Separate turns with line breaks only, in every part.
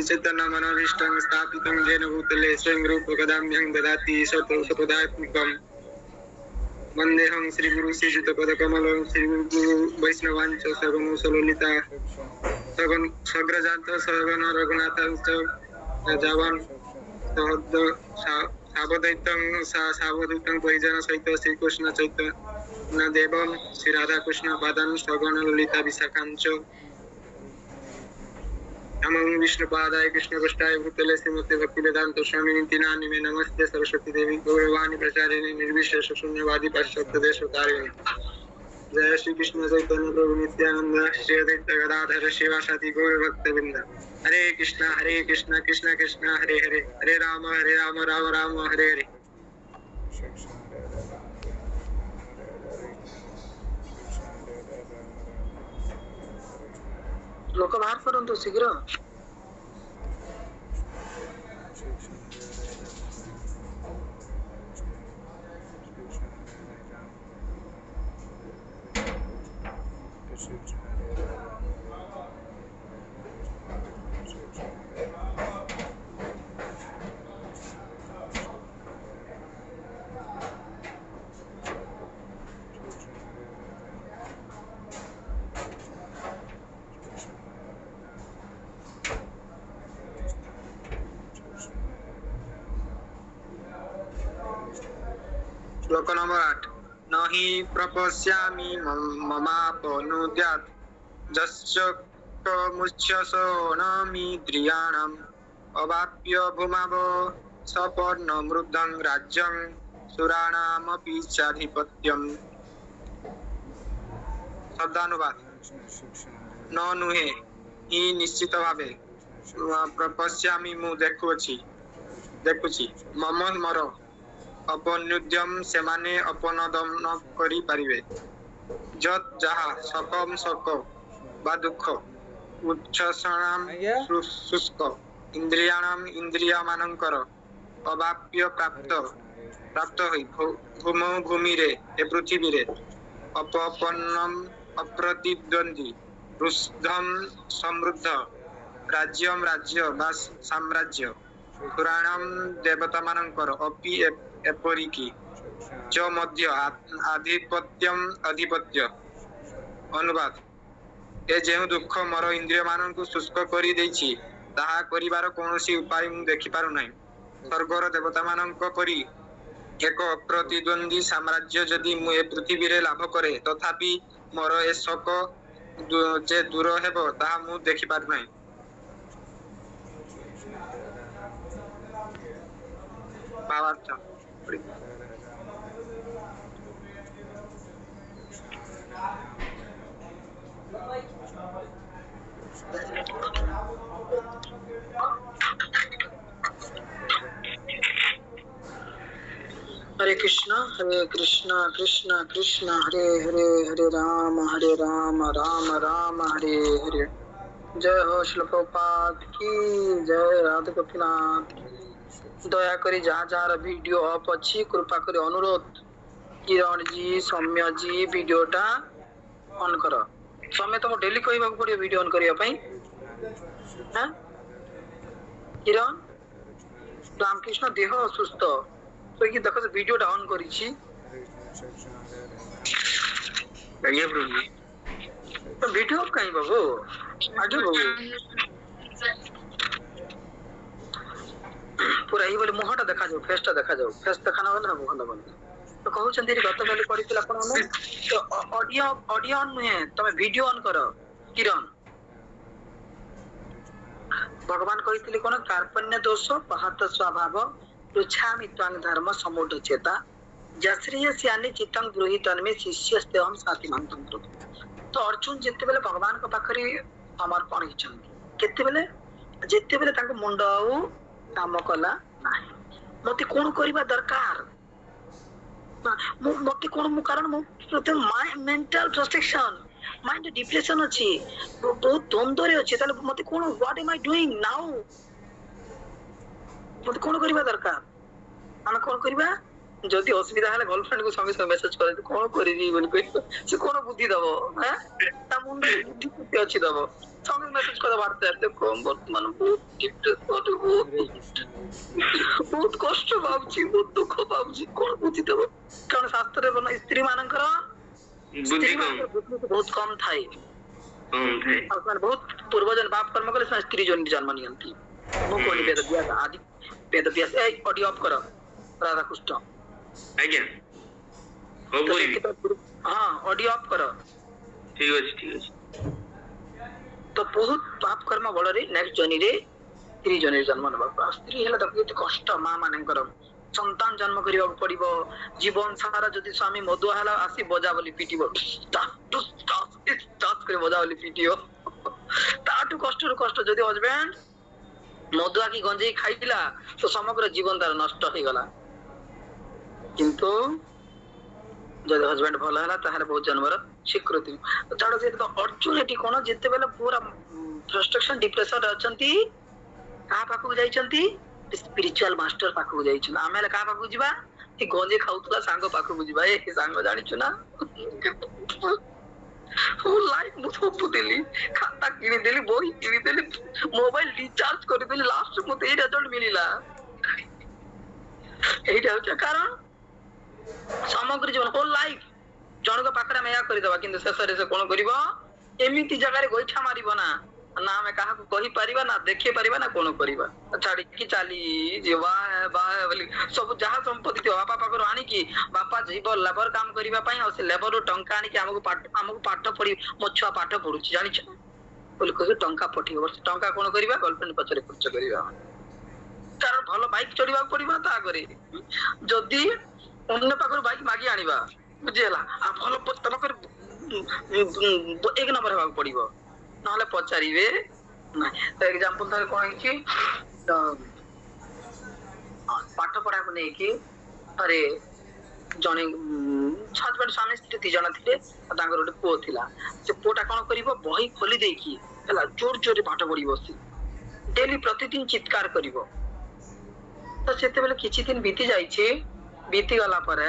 चेतना मनोविष्टं स्थापितं येन भूतले स्वयं रूपकदाम्यं ददाति सतपदात्मिकम् वन्देऽहं श्रीगुरु श्रीयुतपदकमलं श्रीगुरु वैष्णवाञ्च सगनो सललिता सग्रजात सगन रघुनाथांच राजावान् सावधैतं सावधैतं परिजन सहित श्रीकृष्ण चैतन्य देवं श्री राधा कृष्ण पादान् सगन ललिता विशाखांच नमो विष्णुपादाय कृष्णपृष्ठाय भूतले श्रीमते भक्तिवेदांत स्वामिनिति नामिने नमस्ते सरस्वती देवी गौरवाणी प्रचारिणे निर्विशेष शून्यवादी पाश्चात्य देशतारिणे जय श्री कृष्ण चैतन्य प्रभु नित्यानंद श्री अद्वैत गदाधर शिवासादि गौर भक्तवृंद हरे कृष्ण कृष्ण कृष्ण हरे हरे हरे राम राम राम हरे हरे लोक बाहर परंतु शीघ्र श्लोक नंबर 8 नहि प्रपश्यामि ममापनुद्यात् जस्य कमुच्यसोनमिन्द्रियाणाम् अवाप्य भूमाव सपर्णमृद्धं राज्यं सुराणामपि चाधिपत्यम् शब्दानुवाद न नुहे हि निश्चित भावे प्रपश्यामि मु देखुछि मम मर अपनुद्यम सेमाने अपनदन करि पारिबे जत जहा सकम सक बा दुख उच्छसनाम शुष्क इंद्रियाणाम इंद्रियमानंकर अवाप्य प्राप्त होई भूमौ भूमि रे ए पृथ्वी रे अपपन्नम अप्रतिद्वंदी रुद्धम समृद्ध राज्यम राज्य बा साम्राज्य पुराणम देवता मानंकर अपि एपरिकी च मध्य अधिपत्य अनुवाद ए जेउ दुख मोर इंद्रिय माननकु शुष्क करि दैछि ताहा करिवार कोनोसी उपाय मु देखि पारु नै स्वर्गर देवता माननक परि एक अप्रतिद्वंदी साम्राज्य जदि मु ए पृथ्वी रे लाभ करे तथापि मोर ए शक जे दूर हेबो ताहा मु देखि पारु नै भावार्थ हरे कृष्ण कृष्ण कृष्ण हरे हरे हरे राम राम राम हरे हरे। जय हो श्री प्रभुपाद की जय, राधा गोपीनाथ की। दया करी जहाँ जहाँ वीडियो अफ अच्छी कृपा करी अनुरोध किरण जी सौम्य जी वीडियोटा ऑन कर। सौम्य तुम डेली कहवा पड़े वीडियो ऑन करने किरण रामकृष्ण देह असुस्थ तो कि देख वीडियोटा ऑन करी वीडियो कहीं बाबू आगे बाबू पूरा ये बोले मुहटा देखा जाऊ फेसटा देखा जाऊ फेस देखा ना मुह दबन तो कहउछंती गत काली पडितिला आपण ने तो ऑडियो ऑन नुहे तमे वीडियो ऑन करो किरण। भगवान कहितले कोन कार्पण्य दोष पहत स्वभाव पृछामि त्वं धर्म समूढ़ चेता जश्रिय स्यानि चित्तं गृहीतन में शिष्यस्ते हम साथी मानतम। तो अर्जुन जेते बेले भगवान को पाखरी समर्पण हिचंती केते बेले जेते बेले ताको मुंड आउ काम कला नाही मते कोन करबा दरकार मते कोन मु कारण मु प्रथम my mental frustration mind depression अछि बहुत द्वंद्व रे अछि ताले मते कोन what am I doing now मते कोन करबा दरकार हम कोन करबा ଯଦି ଅସୁବିଧା ହେଲେ गर्लफ्रेंड को संगे संगे मेसेज करे कोन करिबी बोल कहि से कोन बुद्धि दबो हैं ता मुंडे बुद्धि केते अछि दबो संगे मेसेज कर व्हाट्सएप देखो वर्तमान बहुत कष्ट पाउची बहुत दुख पाउची कोन बुद्धि दबो कारण शास्त्र रे बना स्त्री मानकर बुद्धि बहुत कम थाई बहुत पूर्वजन बाप कर्म कले स्त्री जन जन्म नियंती मु कोनी वेद दिया आदि वेद दिया ए ऑडियो ऑफ करो राधा कृष्ण
आज्ञा हो बोली
हां ऑडियो ऑफ करो
ठीक अछि
तो बहुत पाप कर्म बड़ रे नेक्स्ट जर्नी रे स्त्री जन जन्म नबा स्त्री हेला त केते कष्ट मां मानकर संतान जन्म करिया पड़िबो जीवन सारा जदि स्वामी मधुआ हला आसी बजा बोली पिटिबो स्टार्ट करे बजा बोली पिटियो ताटू कष्ट जदि हस्बैंड मधुआ की गंजेई खाइला तो समग्र जीवन तार नष्ट हो गला किंतु जदि हस्बैंड भल हला ताहार बहुत जन्मर स्वीकृति छाड़ से तो अर्चुनिटी कोन जेते बेला पूरा फ्रस्ट्रेशन डिप्रेशन अछंती का पाखु जाइछंती स्पिरिचुअल मास्टर पाखु जाइछु आमेले का पाखु जिबा कि गंजे खाउतला सांग पाखु जिबा ए सांग जानिछु ना हो लाइफ मु सब देली खाता किनि देली बोई किनि देली मोबाइल रिचार्ज कर देली लास्ट मते ए रिजल्ट मिलिला एटा होचा कारण समग्र जीवन होल लाइफ जन को पाखरा में या करि दबा किंतु शेषरे से कोन करिवो एमिति जगह रे गोइठा मारिबो ना ना हमें कहा को कहि परिबा ना देखि परिबा ना कोन करिबा छाड़ी की चाली जीवा बा बोली सब जहा संपत्ति थियो बापा पाखरो आनी की बापा जीव लेबर काम करिबा पई और से लेबर टंका आनी की हमको पाठ पढी मो छुआ पाठ पढुची जानि छ बोली को टंका पठी वर्ष टंका कोन करिबा गर्लफ्रेंड पछरे खर्च करिबा कारण भलो बाइक चढ़ीबा पड़िबा ता करे जदी अन्य पाखर बाइक मागी आनिबा बुझेला आ भलो तम कर एक नंबर हेबा पड़िबो नहले पचारिबे ना तो एग्जांपल थारे कोन कि पाठ पढ़ा को नै कि अरे जने हस्बैंड स्वामी स्त्री ती जण थिले तांगर गोटे पुओ थिला से पुओटा कोन करिवो बही खोली देई कि हला जोर जोर पाठ पढ़ी बसी डेली प्रतिदिन चित्कार करिवो तो सेते बेले किछि दिन बीती जाई छे बीती गला पर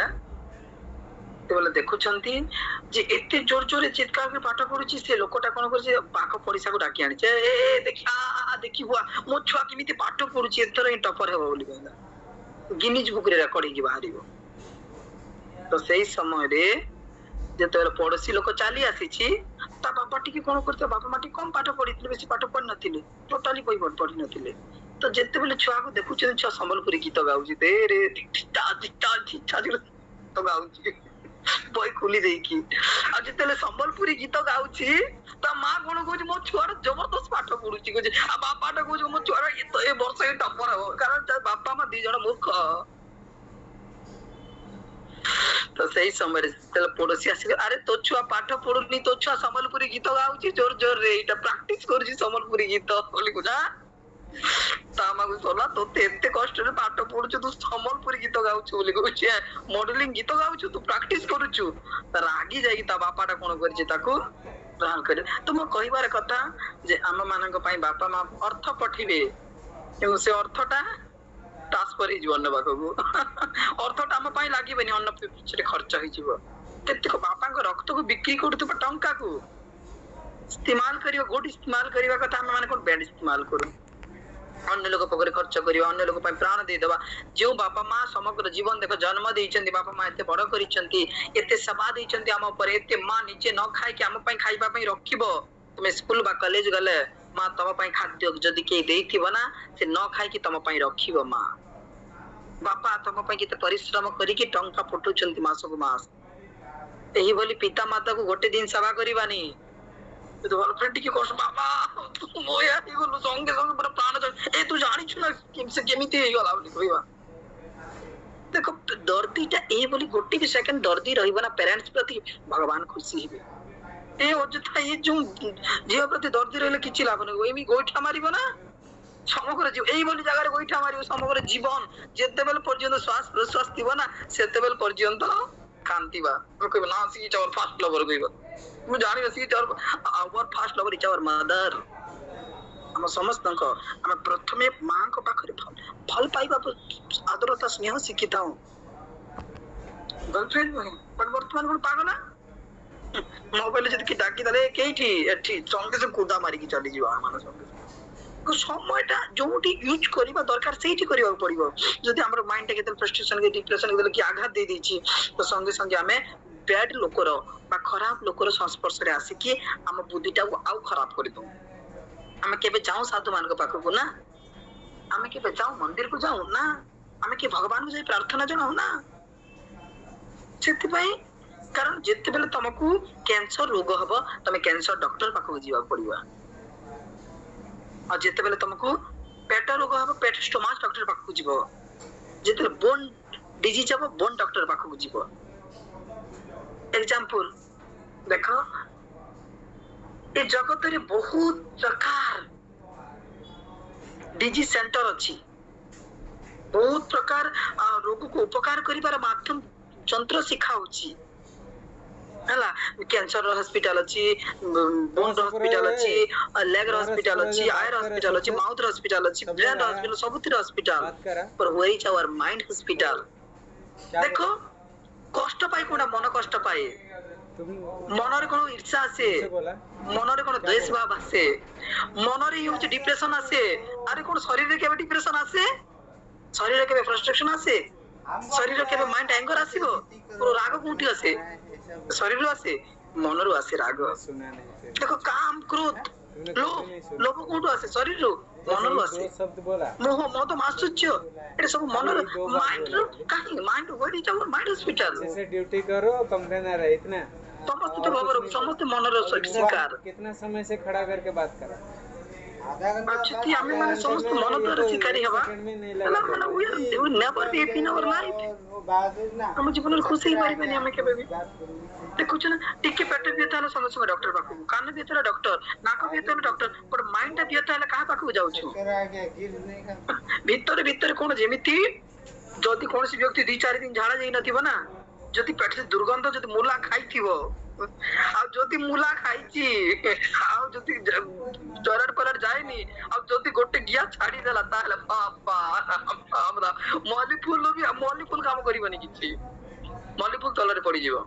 ते बोले देखुछंती जे एते जोर जोर चित्कार के पाठ पढुची से लोकटा कोन करछि पाख पडिसा को डाकी आनी छे ए देखा देखि बुआ मो छुआ किमिति पाठ पढुची एतर ही टपर हेबो बोली कहला गिनीज बुक रे रेकॉर्ड ही बाहरिबो तो सेही समय रे जेते पड़ोसी लोक चाली आसी छी ता बापा टिके कोन करते बापा माटी कम पाठ पढितले बेसी पाठ पढ नथिले टोटली कोई पढि नथिले तो जेते बेले छुआ को देखुछन छुआ संबलपुरी गीत गाउची दे रे टिटा तो गाउची बय खुली देई की आ जेतेले संबलपुरी गीत गाउची ता मां कोन कहूची मो छुआर जबरदस्त पाठ पढुची कहूची आ बापा टा कहूची मो छुआर ए वर्ष ए टपर हो कारण बापा मा दी जण मूर्ख तो सही समय रे पड़ोसी आसी अरे तो छुआ पाठ पढुनी तो छुआ संबलपुरी गीत गाउची जोर जोर रे एटा प्रैक्टिस करजी संबलपुरी गीत बोली कुजा तामागु सोला तो एते कष्ट रे पाठ पढुछु तू संबलपुरी गीत गाउछु बोली कहूची मॉडलिंग गीत गाउछु तू प्रैक्टिस करूछु रागी जाई ता बापाटा कोन करछि ताको ग्रहण करे तो मो कहिबार कथा जे हम मानक पई बापा मा अर्थ पठिबे एउ से अर्थटा ट्रांसफर ही जीवन बाकू अर्थटा हम पई लागिबेनी अन्न पिछरे खर्च होई जीव केते बापा को रक्त को बिक्री करतु टंका को इस्तेमाल करियो गुड इस्तेमाल करिवा कथा हम माने कोन बैड इस्तेमाल करू अन्य लोग पकड़े खर्च करियो अन्य लोग पई प्राण दे देबा जो बापा मां समग्र जीवन देखो जन्म देइचंती बापा मां एते बड़ करिचंती एते सभा देइचंती हम ऊपर एते मां नीचे न खाय के हम पई खाइबा पई रखिबो तुम स्कूल बा कॉलेज गले मां तम पई खाद्य जदी के देइथिबो ना से न खाय के तम पई रखिबो मां बापा तम पई केते परिश्रम करी के टंका फटुचंती मास को मास एही बोली पिता माता को गोटे दिन सभा करिबानी तो गर्लफ्रेंड की कोस बाबा तू मोया ही बोलो संगे संगे पर प्राण जा ए तू जानि छु ना किमसे केमिति हे गला बोली कहबा देखो दर्दीटा ए बोली गोटी के सेकंड दर्दी रहिबो ना पेरेंट्स प्रति भगवान खुशी हेबे ए अजथा ये जो जीव प्रति दर्दी रहले किछि लाभ नै एमी गोइठा मारिबो ना समग्र जीव एई बोली जगह रे गोइठा मारिबो समग्र जीवन जेते बेल पर्यंत श्वास प्रश्वास दिबो ना सेते बेल पर्यंत कांतिबा कहबो ना सी चोर फास्ट लवर कहबो मु जानि सी चोर our first lover is our mother हम समस्त हम प्रथमे मां को पाखरे भल पाइबा आदरता स्नेह शिखिताऊ गर्लफ्रेंड बट वर्तमान कोन पागल मोबाइल जदि कि डाकी दले केठी एठी संगे से कुदा मारी कि चली जीवा माने संगे को সময়টা जोटी यूज करिबा दरकार सेठी करिबा पड़िबो जदि हमर माइंड के केते फ्रस्ट्रेशन के डिप्रेशन के कि आघात दे देछि तो संगे संगे हमें बैड लोकर बा खराब लोकर संस्पर्श रे आसी कि हम बुद्धिटा को आउ खराब कर दो हमें केबे जाऊ साधु मान के पाखो को ना हमें केबे जाऊ मंदिर को जाऊ ना हमें के भगवान को जाई प्रार्थना जनाऊ ना सेति पई कारण जेते बेले तुमको कैंसर रोग हबो तमे कैंसर डॉक्टर पाखो जीवा पड़िबा और जेते बेले तुमको पेट रोग हबो पेट स्टोमाच डॉक्टर पाखो जीवो जेते बोन डिजीज हबो बोन डॉक्टर पाखो जीवो एग्जांपल देखो ए जगत रे बहुत प्रकार डिजीज सेंटर अछि बहुत प्रकार रोग को उपकार करिबार माध्यम जंत्र सिखाउछि हला कैंसर हॉस्पिटल अछि बोन हॉस्पिटल अछि लेग हॉस्पिटल अछि आयर हॉस्पिटल अछि माउथ हॉस्पिटल अछि ब्रेन हॉस्पिटल सबतिर हॉस्पिटल पर where is our mind hospital देखो कष्ट पाई कोडा मन कष्ट पाई मनरे कोन ईर्ष्या आसे मनरे कोन द्वेष भाव आसे मनरे यूज डिप्रेशन आसे अरे कोन शरीर रे केबे डिप्रेशन आसे शरीर रे केबे फ्रस्ट्रेशन आसे शरीर रे केबे माइंड एंगर आसीबो और राग कोठी आसे शरीर रो आसे मन रो आसे राग देखो काम क्रोध लोभ कोठो आसे शरीर रो मन रो आसे
शब्द बोला
मोह मद मासुच्य ए सब मन रो माइंड रो काहे mind where is our mind hospital
से ड्यूटी करो कंप्लेन आ रहा है इतना
समस्त तो बाबर समस्त मन रो शिकार
कितना समय से खड़ा करके बात कर
अच्छा ती हमें माने समस्त मन द्वारा शिकारी हवा ना माने we never be happy in our life हम जीवन खुशी ही पारि बनी हमें केबे भी देखो छ ना टिके पेट भी था संग संग डॉक्टर पाखु कान भी था डॉक्टर नाक भी था डॉक्टर पर माइंड भी था कहा पाखु जाउ छु भीतर भीतर कोन जेमिति जदी कोन सी व्यक्ति 2-4 दिन झाड़ा जाई नथिबो ना जदी पेट से दुर्गंध जदी मूला खाइथिबो आ जदी मूला खाइची आ जदी जरड परड जायनी अब जदी गोटे गिया छाडी देला ताले बाबा हमरा मल्ली फूल काम करिवनी किछि मल्ली फूल तलरे पड़ी जीवो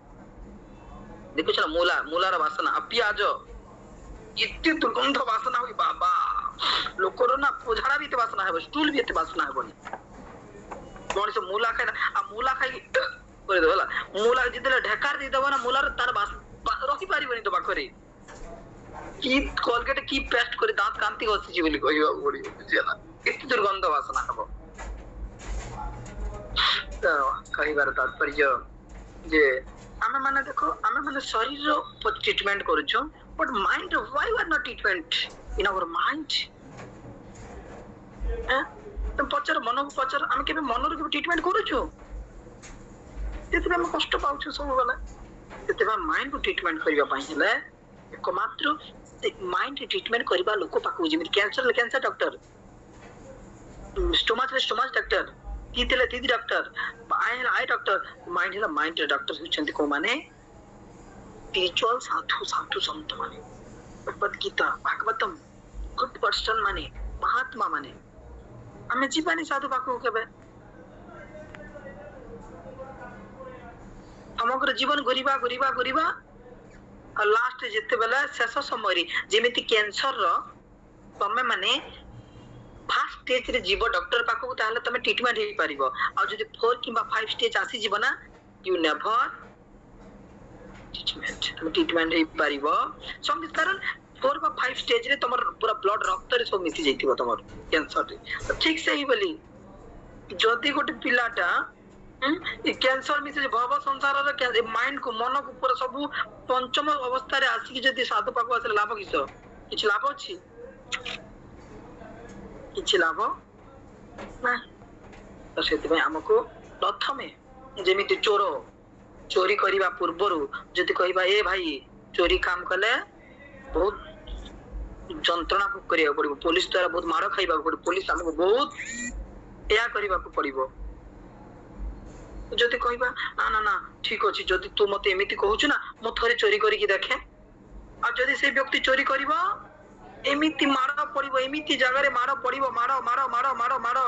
देखो छ मूला रा वासना आ प्याज इत्ते दुर्गंध वासना होई बाबा लोकर ना झाड़ा भी ते वासना हेबो स्टूल भी ते वासना हेबो कोन से मूला खाय आ मूला खाई करे देला मूला जितले ढेकार दे देबो ना मूला रे तार रखी पारिबनी तो पाखरे की कोलगेट की पेस्ट करे दांत कांति गछि जी बोली कहियो पड़ी बुझियाला एते दुर्गंध वासना हेबो तो कहिबार तात्पर्य जे हमें माने देखो हमें माने शरीर रो ट्रीटमेंट करूछो but mind why we are not treatment in our mind तो पचर मन को पचर हम केबे मन रो ट्रीटमेंट करूछो तेते हम कष्ट पाउछो सब वाला तेते माइंड को ट्रीटमेंट करिवा पई हेले एक मात्र माइंड ट्रीटमेंट करिवा लोक पाकु जेमि कैंसर डॉक्टर स्टोमाच डॉक्टर तीती डॉक्टर आई डॉक्टर माइंड है माइंड डॉक्टर होचंती को माने स्पिरिचुअल साधु संत माने भगवत गीता भागवतम गुड पर्सन माने महात्मा माने हमें जीवानी साधु पाखु केबे समग्र जीवन घुरिबा और लास्ट जेते बेला शेष समय जेमिति कैंसर रो तमे माने फर्स्ट स्टेज रे जीव डॉक्टर पाखु ताहले तमे ट्रीटमेंट हे परिबो आ जदि 4 किबा 5 स्टेज आसी जीव ना यू नेवर ट्रीटमेंट हे परिबो संग कारण 4 बा 5 स्टेज रे तमर पूरा ब्लड रक्त रे सब मिसी जैतिबो तमर कैंसर रे तो ठीक से ही बोली जदि गोटे पिलाटा कैंसर मिसे भव संसार रे माइंड को मन को पूरा सब पंचम अवस्था रे आसी जदि साधु पाखु आसे लाभ किछ लाभ अछि किछि लाभ ना तो सेति में हमको प्रथमे जेमिति चोरी करिबा पूर्वरु जदि कहिबा ए भाई चोरी काम कले बहुत जंत्रणा भोग करिया पड़िबो पुलिस द्वारा बहुत मार खाइबा पड़िबो पुलिस हमको बहुत एया करिबा पड़िबो जदि कहिबा ना ठीक अछि जदि तू मते एमिति कहूछु ना मो थरे चोरी करी कि देखे आ जदि से व्यक्ति चोरी करिबो एमिति मार पड़िबो एमिति जगह रे मार पड़िबो मारो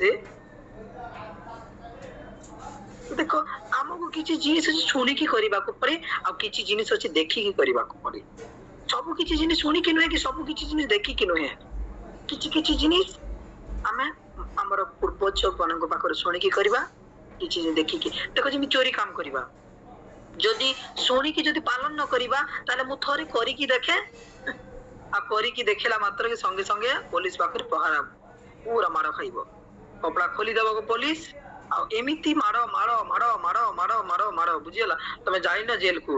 ए ଦେଖ ଆମକୁ କିଛି ଜିନିଷ ଶୁଣିକି କରିବାକୁ ପଡେ ଆଉ କିଛି ଜିନିଷ ଅଛି ଦେଖିକି କରିବାକୁ ପଡେ। ସବୁ କିଛି ଜିନିଷ ଶୁଣିକି ନୁହେଁ କି ସବୁ କିଛି ଜିନିଷ ଦେଖିକି ନୁହେଁ। କିଛି କିଛି ଜିନିଷ ଆମେ ଆମର ପୂର୍ବଜ ମାନଙ୍କ ପାଖରେ ଶୁଣିକି କରିବା, କିଛି ଦେଖିକି। ଦେଖ ଯେମିତି ଚୋରି କାମ କରିବା, ଯଦି ଶୁଣିକି ଯଦି ପାଳନ ନ କରିବା ତାହେଲେ ମୁଁ ଥରେ କରିକି ଦେଖେ, ଆଉ କରିକି ଦେଖିଲା ମାତ୍ରକେ ସଙ୍ଗେ ସଙ୍ଗେ ପୋଲିସ ପାଖରେ ପହରା ପୁରା ମାଡ଼ ଖାଇବ। କପଡା ଖୋଲିଦେବ ପୋଲିସ, ଆଉ ଏମିତି ମାଡ଼ ମାଡ଼ ମାଡ଼ ମାଡ଼ ମାଡ଼ ମାଡ଼ ମାଡ଼ ବୁଝିଗଲା। ତମେ ଯାଇନ ଜେଲକୁ,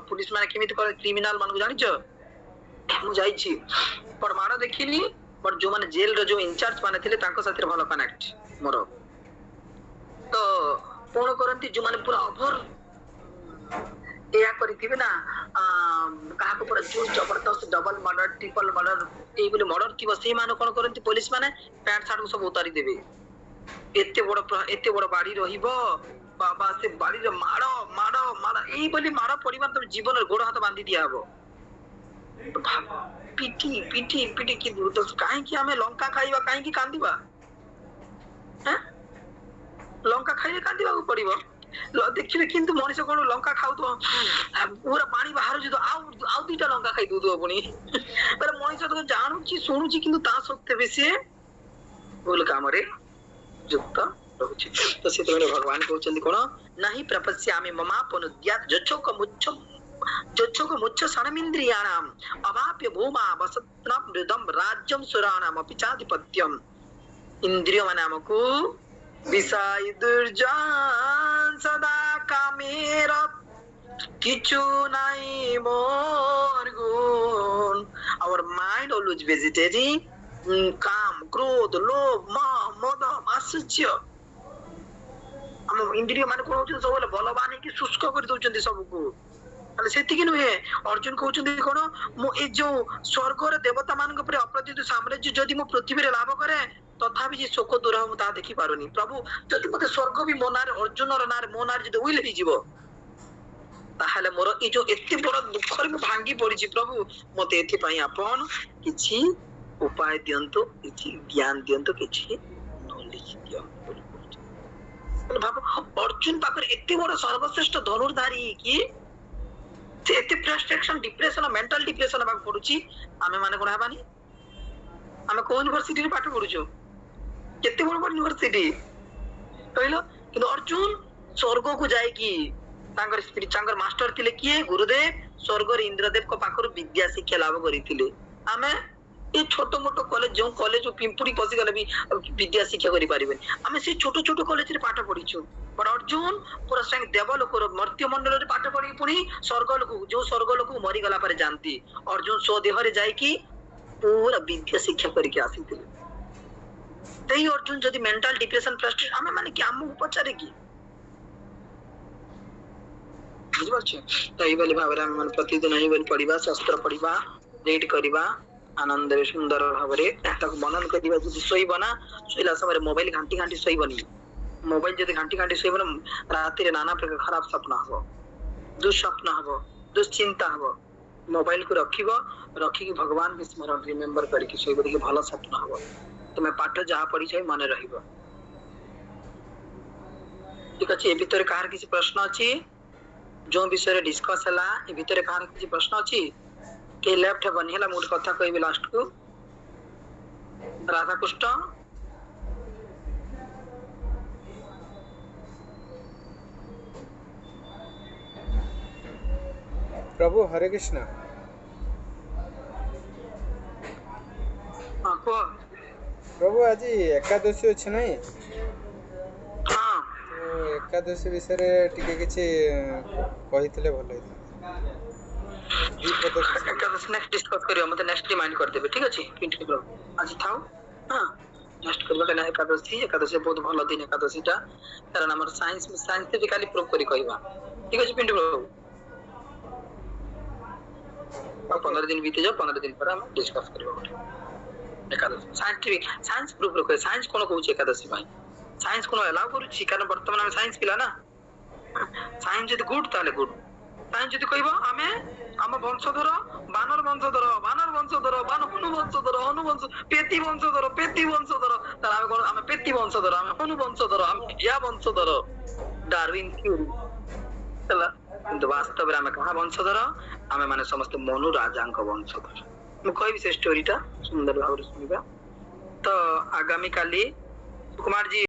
ପୁଲିସ ମାନେ କେମିତି କରେ କ୍ରିମିନାଲ ମାନଙ୍କୁ ଜାଣିଛ? ମୁଁ ଯାଇଛି ବଟ ମାଡ଼ ଦେଖିନି, ବଟ ଯୋଉମାନେ ଜେଲର ଯୋଉ ଇନଚାର୍ଜ ମାନେ ଥିଲେ ତାଙ୍କ ସାଥିରେ ଭଲ କନେକ୍ଟ ମୋର। ତ କଣ କରନ୍ତି ଯୋଉମାନେ ପୁରା ଓଭର ଏଇଆ କରିଥିବେ ନା, କାହାକୁ ପୁରା ଜୋର ଜବରଦସ୍ତ ଡବଲ ମର୍ଡର ଟ୍ରିପଲ ମର୍ଡର ଏଇଭଳି ମର୍ଡର ଥିବ, ସେଇମାନେ କଣ କରନ୍ତି ପୋଲିସ ମାନେ ପ୍ୟାଣ୍ଟ ସାର୍ଟକୁ ସବୁ ଉତାରି ଦେବେ। ଏତେ ବଡ ବାଡି ରହିବ ବାବା, ସେ ବାଡିରେ ମାଡ଼ ମାଡ଼ ମାଡ଼ ଏଇଭଳି ମାଡ଼ ପଡିବାର ତମ ଜୀବନରେ ଗୋଡ ହାତ ବାନ୍ଧି ଦିଆହବ। ପିଟି ପିଟି ପିଟି କି କାହିଁକି ଆମେ ଲଙ୍କା ଖାଇବା, କାହିଁକି କାନ୍ଦିବା? ଲଙ୍କା ଖାଇଲେ କାନ୍ଦିବାକୁ ପଡିବ? ଦେଖିବେ କିନ୍ତୁ ମଣିଷ କଣ ଲଙ୍କା ଖାଉଥିବ, ପୁରା ପାଣି ବାହାରୁଛି ତ ଆଉ ଦିଟା ଲଙ୍କା ଖାଇ ଦଉଥିବ ପୁଣି। ମଣିଷ ତ ଜାଣୁଛି ଶୁଣୁଛି କିନ୍ତୁ ତା ସତ୍ତ୍ୱେ ବି ସିଏ ଭୁଲ କାମରେ ଯୁକ୍ତ ରହୁଛି। ତ ସେତେବେଳେ ଭଗବାନ କହୁଛନ୍ତି କଣ, ନାହିଁ ପ୍ରପଶ୍ୟାମି ମମାପନୁଦ୍ୟାତ ଯୋଚ୍ଛକ ମୁଚ୍ଛ ସଣମିନ୍ଦ୍ରିୟାଣାମ୍ ଅବାପ୍ୟ ଭୂମା ବସତ୍ନ ମୃଦମ ରାଜ୍ୟಂ ସୁରାଣାମ୍ ଅପି ଚାଧିପତ୍ୟಂ। ଇନ୍ଦ୍ରିୟ ମାନେ ଆମକୁ বিষয় দুর্জন সদা কামের কিছু নাই মোর গুণ। Our mind always vegetating কাম ক্রোধ লোভ মদ মাৎসর্য। ଆମ ଇନ୍ଦ୍ରିୟ ମାନେ କଣ ହଉଛନ୍ତି ସବୁବେଳେ ବଲବାନ ହେଇକି ଶୁଷ୍କ କରି ଦଉଛନ୍ତି ସବୁକୁ। ତାହେଲେ ସେତିକି ନୁହେଁ, ଅର୍ଜୁନ କହୁଛନ୍ତି କଣ, ମୁଁ ଏଇ ଯୋଉ ସ୍ୱର୍ଗର ଦେବତା ମାନଙ୍କ ଉପରେ ଅପ୍ରତିତ ସାମ୍ରାଜ୍ୟ ଯଦି ମୁଁ ପୃଥିବୀରେ ଲାଭ କରେ ତଥାପି ଯେ ଶୋକ ଦୂର ମୁଁ ତାହା ଦେଖିପାରୁନି। ପ୍ରଭୁ ଯଦି ମତେ ସ୍ୱର୍ଗ ବି ମୋ ନାଁରେ, ଅର୍ଜୁନର ନାଁରେ ମୋ ନାଁରେ ଯଦି ଉଇଲ୍ ହେଇଯିବ, ତାହେଲେ ମୋର ଏଇ ଯୋଉ ଏତେ ବଡ ଦୁଃଖରେ ମୁଁ ଭାଙ୍ଗି ପଡିଛି, ପ୍ରଭୁ ମତେ ଏଥିପାଇଁ ଆପଣ କିଛି ଉପାୟ ଦିଅନ୍ତୁ, କିଛି ଜ୍ଞାନ ଦିଅନ୍ତୁ, କିଛି ନଲେଜ ଦିଅନ୍ତୁ। ଭାବ ଅର୍ଜୁନ ପାଖରେ ଏତେ ବଡ ସର୍ବଶ୍ରେଷ୍ଠ ଧନୁର୍ଧାରୀ ହେଇକି ସେ ଏତେ ଫ୍ରଷ୍ଟ୍ରେସନ ଡିପ୍ରେସନ ମେଣ୍ଟାଲ ଡିପ୍ରେସନ ହେବାକୁ ପଡୁଛି। ଆମେ ମାନେ କଣ ହେବାନି? ଆମେ କୋଉ ୟୁନିଭର୍ସିଟିରେ ପାଠ ପଢୁଛୁ? କେତେ ବଡ ବଡ ୟୁନିଭର୍ସିଟି କହିଲ? କିନ୍ତୁ ଅର୍ଜୁନ ସ୍ୱର୍ଗକୁ ଯାଇକି ତାଙ୍କର ସ୍ତ୍ରୀ ତାଙ୍କର ମାଷ୍ଟର ଥିଲେ କିଏ? ଗୁରୁଦେବ ସ୍ୱର୍ଗରେ ଇନ୍ଦ୍ରଦେବଙ୍କ ପାଖରୁ ବିଦ୍ୟା ଶିକ୍ଷା ଲାଭ କରିଥିଲେ। ଆମେ এই ছোট মোଟ কলেজ, ଯୋଉ କଲେଜ ପିମ୍ପୁଡି ପଶିଗଲେ ବି ବିଦ୍ୟା ଶିକ୍ଷା କରିପାରିବେନି। ଆମେ ସେଇ ଛୋଟ ଛୋଟ କଲେଜରେ ପାଠ ପଢିଛୁ। ବଟ ଅର୍ଜୁନ ପୁରା ସ୍ୱୟଂ ଦେବଲୋକର ମର୍ତ୍ତ୍ୟ ମଣ୍ଡଳରେ ପାଠ ପଢିକି ପୁଣି ସ୍ୱର୍ଗ ଲୋକକୁ, ଯୋଉ ସ୍ୱର୍ଗ ଲୋକକୁ ମରିଗଲା ପରେ ଯାଆନ୍ତି, ଅର୍ଜୁନ ସ୍ୱଦେହରେ ଯାଇକି ପୁରା ବିଦ୍ୟା ଶିକ୍ଷା କରିକି ଆସିଥିଲେ। ସେଇ ଅର୍ଜୁନ ଯଦି ମେଣ୍ଟାଲ ଡିପ୍ରେସନ ଫ୍ରଷ୍ଟ୍ରେସନ, ଆମେ ମାନେ କି ଆମକୁ ପଚାରେ କି? ବୁଝିପାରୁଛୁ? ତ ଏଇଭଳି ଭାବରେ ଆମେ ମାନେ ପ୍ରତିଦିନ ଏଇଭଳି ପଢିବା, ଶାସ୍ତ୍ର ପଢିବା, ରିଡ୍ କରିବା, ଆନନ୍ଦରେ ସୁନ୍ଦର ଭାବରେ ତାକୁ ମନନ କରିବା। ଯଦି ଶୋଇବ ନା, ଶୋଇଲା ସମୟରେ ମୋବାଇଲ ଘାଣ୍ଟି ଘାଣ୍ଟି ଶୋଇବନି। ମୋବାଇଲ ଯଦି ଘାଣ୍ଟି ଘାଣ୍ଟି ଶୋଇବ ନା, ରାତିରେ ନାନା ପ୍ରକାର ଖରାପ ସ୍ୱପ୍ନ ହବ, ଦୁଃସ୍ୱପ୍ନ ହବ, ଦୁଶ୍ଚିନ୍ତା ହବ। ମୋବାଇଲକୁ ରଖିବ, ରଖିକି ଭଗବାନଙ୍କୁ ସ୍ମରଣ ରିମେମ୍ବର କରିକି ଶୋଇବ, ଟିକେ ଭଲ ସ୍ୱପ୍ନ ହବ। ତୁମେ ପାଠ ଯାହା ପଢିଛ ମନେ ରହିବ। ଠିକ ଅଛି? ଏ ଭିତରେ କାହାର କିଛି ପ୍ରଶ୍ନ ଅଛି? ଯୋଉ ବିଷୟରେ ଡିସ୍କସ ହେଲା ଏ ଭିତରେ କାହାର କିଛି ପ୍ରଶ୍ନ ଅଛି? କେହି ଲେଫ୍ଟ ହେବନି ହେଲା। ମୁଁ ଗୋଟେ କଥା କହିବି ଲାଷ୍ଟକୁ। ରାଧାକୃଷ୍ଣ
प्रभु हरे कृष्ण।
ହଁ କୁହ।
प्रभु आज एकादशी अच्छे नहीं?
ହଁ
तो एकादशी विषय टिके किछि कहिथिले भल हेतु।
ଏକାଦଶୀ ନେକ୍ସଟ ଡିସ୍କସ କରିବା, ମତେ ନେକ୍ସଟ ରିମାଇଣ୍ଡ କରିଦେବେ। ଠିକ ଅଛି? ଆଜି ଥାଉ। ହଁ ନେକ୍ସଟ କରିବା, କାହିଁକିନା ଏକାଦଶୀ ବହୁତ ଭଲ ଦିନ ଏକାଦଶୀଟା, କାରଣ ଆମର ସାଇନ୍ସିଫିକାଲି ପ୍ରୁଭ କରି କହିବା। ଠିକ ଅଛି ପିଣ୍ଟୁ ବାବୁ? 15 ଦିନ ବିତିଯାଉ, 15 ଦିନ ପରେ ଆମେ ଡିସ୍କସ କରିବା ଗୋଟେ ଏକାଦଶୀ। ସାଇନ୍ସ ପ୍ରୁଭ ରଖେ। ସାଇନ୍ସ କଣ କହୁଛି ଏକାଦଶୀ ପାଇଁ? ସାଇନ୍ସ କଣ ଏଲାଉ କରୁଛି? କାରଣ ବର୍ତ୍ତମାନ ଆମେ ସାଇନ୍ସ ପିଲା ନା। ସାଇନ୍ସ ଯଦି ଗୁଡ ତାହେଲେ ଗୁଡ। ସାଇନ୍ସ ଯଦି କହିବ ଆମେ ଆମ ବଂଶଧର ବାନର ବଂଶଧର, ବାନର ବଂଶଧର, ହନୁ ବଂଶଧର, ହନୁ ବଂଶ ପେତି ବଂଶଧର, ତାହେଲେ ଆମେ କଣ? ଆମେ ପେତି ବଂଶଧର, ଆମେ ହନୁ ବଂଶଧର, ଆମେ ଜିଆ ବଂଶଧର। डार्विन थ्योरी ହେଲା କିନ୍ତୁ ବାସ୍ତବରେ ଆମେ କାହା ବଂଶଧର ଆମେ ମାନେ ସମସ୍ତେ ମନୁ ରାଜାଙ୍କ ବଂଶଧର ମୁଁ କହିବି ସେ ଷ୍ଟୋରିଟା ସୁନ୍ଦର ଭାବରେ ଶୁଣିବା ତ ଆଗାମୀ କାଲି ସୁକୁମାର जी